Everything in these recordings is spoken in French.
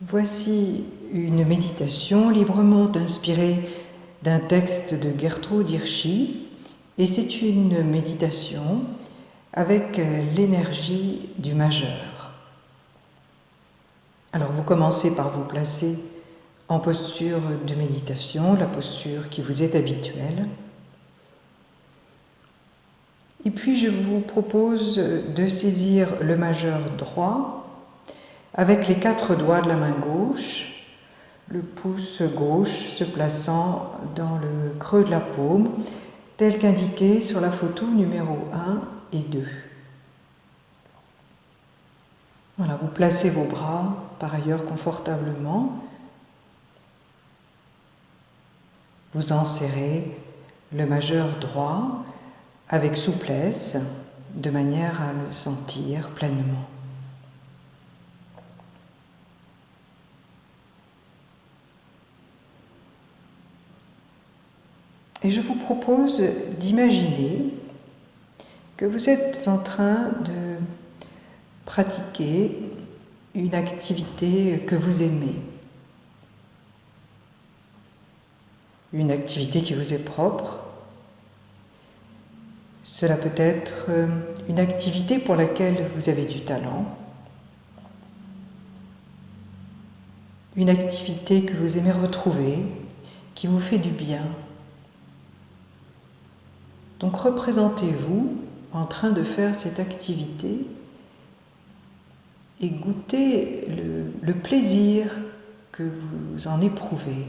Voici une méditation librement inspirée d'un texte de Gertrude Hirschi, et c'est une méditation avec l'énergie du majeur. Alors vous commencez par vous placer en posture de méditation, la posture qui vous est habituelle. Et puis je vous propose de saisir le majeur droit avec les 4 doigts de la main gauche, le pouce gauche se plaçant dans le creux de la paume, tel qu'indiqué sur la photo numéro 1 et 2. Voilà, vous placez vos bras par ailleurs confortablement. Vous enserrez le majeur droit avec souplesse, de manière à le sentir pleinement. Et je vous propose d'imaginer que vous êtes en train de pratiquer une activité que vous aimez, une activité qui vous est propre. Cela peut être une activité pour laquelle vous avez du talent, une activité que vous aimez retrouver, qui vous fait du bien. Donc représentez-vous en train de faire cette activité et goûtez le plaisir que vous en éprouvez.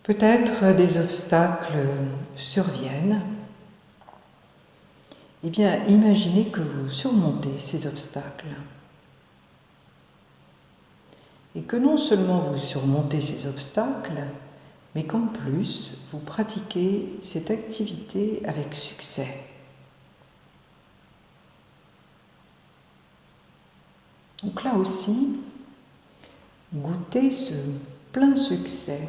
Peut-être des obstacles surviennent. Eh bien, imaginez que vous surmontez ces obstacles. Et que non seulement vous surmontez ces obstacles, mais qu'en plus, vous pratiquez cette activité avec succès. Donc là aussi, goûtez ce plein succès.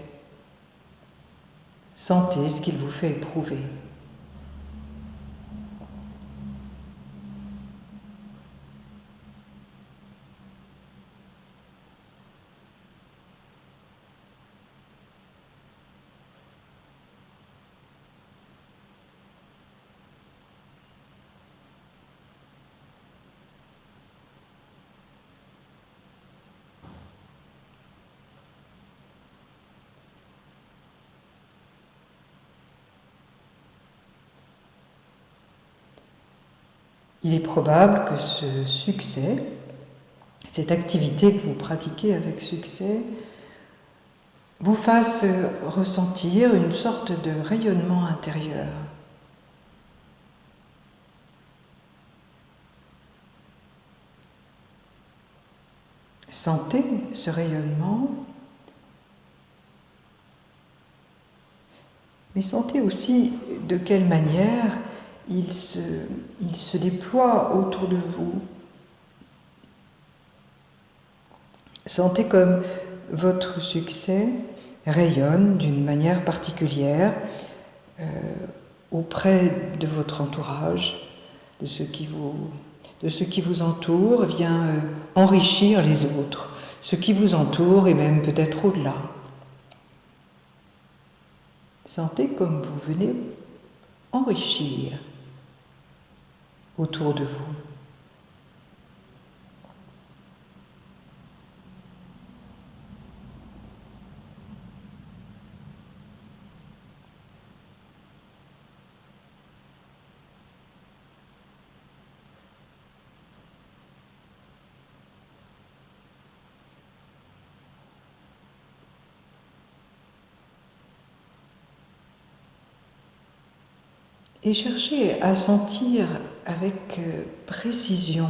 Sentez ce qu'il vous fait éprouver. Il est probable que ce succès, cette activité que vous pratiquez avec succès, vous fasse ressentir une sorte de rayonnement intérieur. Sentez ce rayonnement, mais sentez aussi de quelle manière il se déploie autour de vous. Sentez comme votre succès rayonne d'une manière particulière auprès de votre entourage, de ceux qui vous entourent, vient enrichir les autres, ce qui vous entoure et même peut-être au-delà. Sentez comme vous venez enrichir autour de vous. Et cherchez à sentir avec précision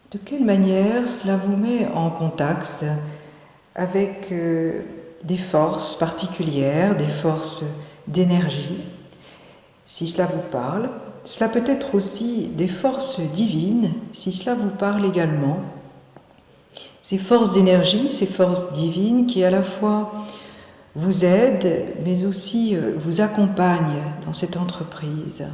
de quelle manière cela vous met en contact avec des forces particulières, des forces d'énergie, si cela vous parle. Cela peut être aussi des forces divines, si cela vous parle également. Ces forces d'énergie, ces forces divines qui à la fois vous aident, mais aussi vous accompagnent dans cette entreprise.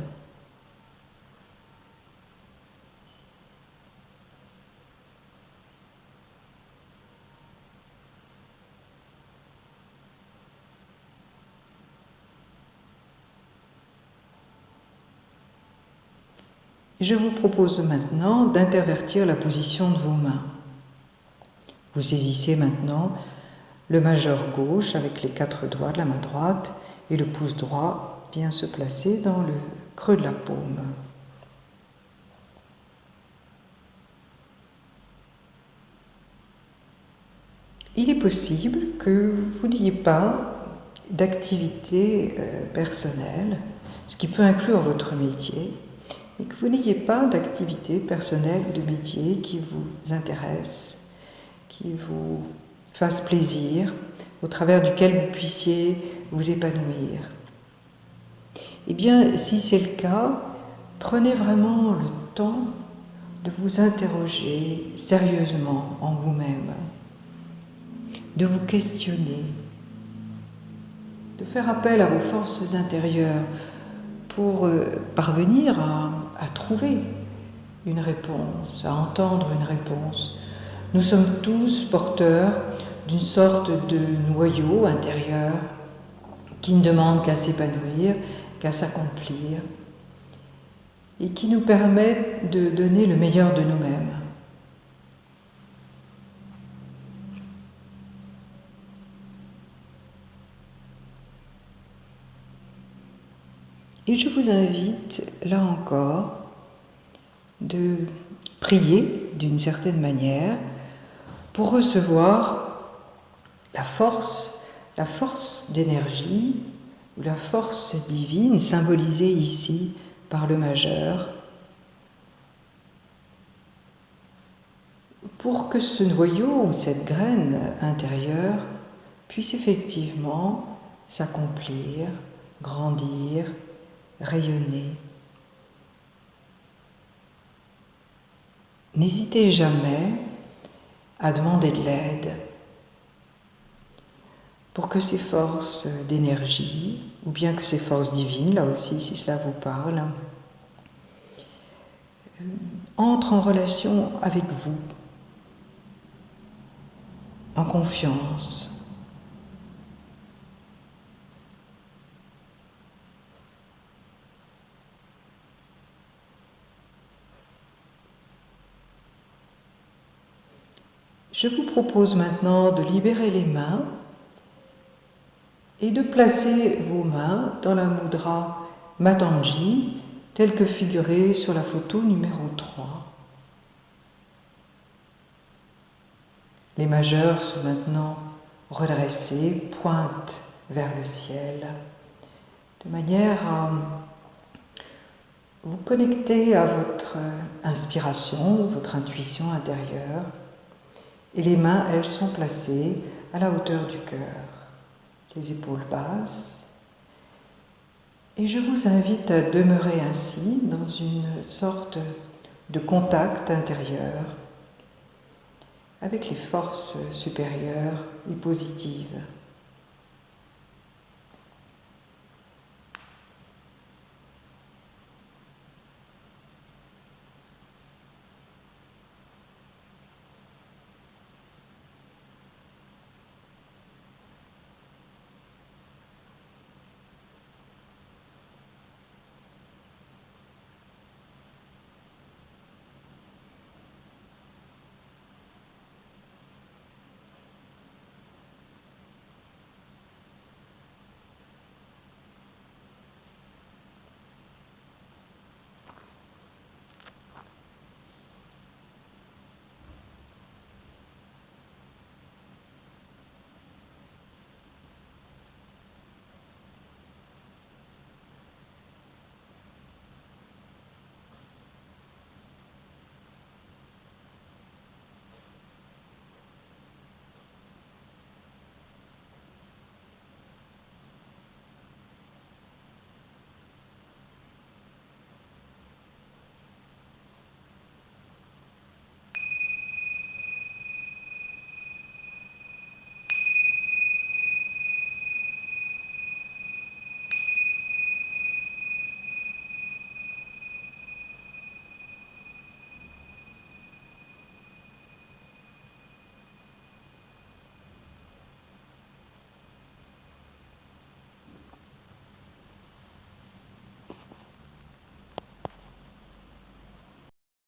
Je vous propose maintenant d'intervertir la position de vos mains. Vous saisissez maintenant le majeur gauche avec les 4 doigts de la main droite et le pouce droit vient se placer dans le creux de la paume. Il est possible que vous n'ayez pas d'activité personnelle, ce qui peut inclure votre métier, et que vous n'ayez pas d'activité personnelle ou de métier qui vous intéresse, qui vous fasse plaisir, au travers duquel vous puissiez vous épanouir. Eh bien, si c'est le cas, prenez vraiment le temps de vous interroger sérieusement en vous-même, de vous questionner, de faire appel à vos forces intérieures pour parvenir à trouver une réponse, à entendre une réponse. Nous sommes tous porteurs d'une sorte de noyau intérieur qui ne demande qu'à s'épanouir, qu'à s'accomplir et qui nous permet de donner le meilleur de nous-mêmes. Et je vous invite, là encore, de prier d'une certaine manière pour recevoir la force d'énergie ou la force divine symbolisée ici par le majeur, pour que ce noyau ou cette graine intérieure puisse effectivement s'accomplir, grandir, rayonner. N'hésitez jamais à demander de l'aide pour que ces forces d'énergie, ou bien que ces forces divines, là aussi si cela vous parle, entrent en relation avec vous, en confiance. Je vous propose maintenant de libérer les mains et de placer vos mains dans la mudra Matangi, telle que figurée sur la photo numéro 3. Les majeurs sont maintenant redressés, pointent vers le ciel, de manière à vous connecter à votre inspiration, votre intuition intérieure. Et les mains, elles sont placées à la hauteur du cœur, les épaules basses. Et je vous invite à demeurer ainsi dans une sorte de contact intérieur avec les forces supérieures et positives.